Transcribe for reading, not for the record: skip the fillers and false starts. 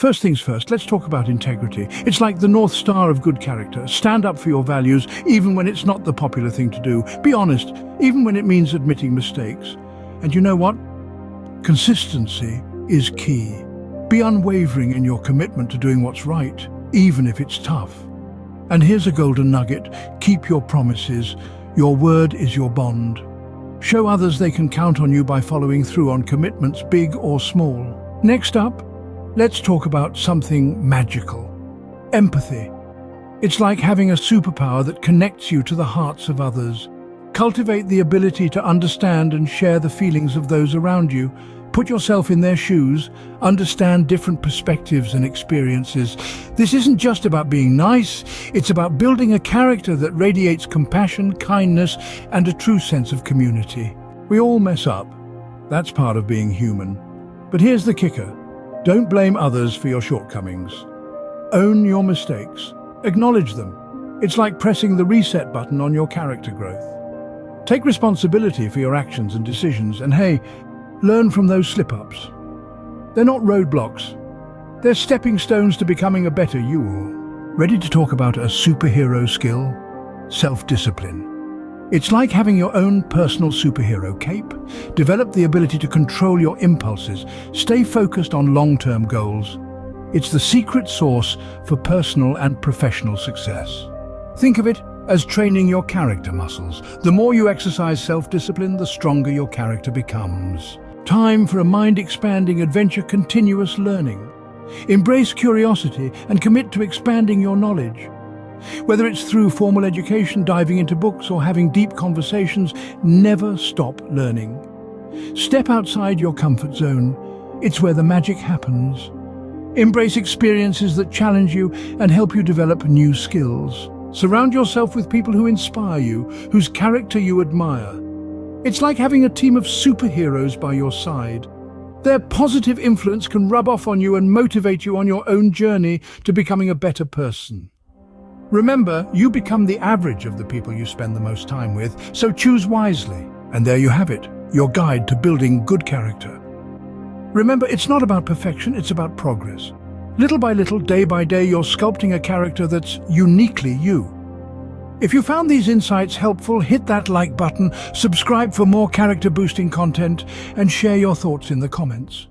First things first, let's talk about integrity. It's like the North Star of good character. Stand up for your values, even when it's not the popular thing to do. Be honest, even when it means admitting mistakes. And you know what? Consistency is key. Be unwavering in your commitment to doing what's right, even if it's tough. And here's a golden nugget. Keep your promises. Your word is your bond. Show others they can count on you by following through on commitments, big or small. Next up, let's talk about something magical. Empathy. It's like having a superpower that connects you to the hearts of others. Cultivate the ability to understand and share the feelings of those around you. Put yourself in their shoes, understand different perspectives and experiences. This isn't just about being nice, it's about building a character that radiates compassion, kindness, and a true sense of community. We all mess up. That's part of being human. But here's the kicker. Don't blame others for your shortcomings. Own your mistakes. Acknowledge them. It's like pressing the reset button on your character growth. Take responsibility for your actions and decisions, and hey, learn from those slip-ups. They're not roadblocks. They're stepping stones to becoming a better you. Ready to talk about a superhero skill? Self-discipline. It's like having your own personal superhero cape. Develop the ability to control your impulses. Stay focused on long-term goals. It's the secret sauce for personal and professional success. Think of it as training your character muscles. The more you exercise self-discipline, the stronger your character becomes. Time for a mind-expanding adventure, continuous learning. Embrace curiosity and commit to expanding your knowledge. Whether it's through formal education, diving into books, or having deep conversations, never stop learning. Step outside your comfort zone. It's where the magic happens. Embrace experiences that challenge you and help you develop new skills. Surround yourself with people who inspire you, whose character you admire. It's like having a team of superheroes by your side. Their positive influence can rub off on you and motivate you on your own journey to becoming a better person. Remember, you become the average of the people you spend the most time with, so choose wisely. And there you have it, your guide to building good character. Remember, it's not about perfection, it's about progress. Little by little, day by day, you're sculpting a character that's uniquely you. If you found these insights helpful, hit that like button, subscribe for more character-boosting content, and share your thoughts in the comments.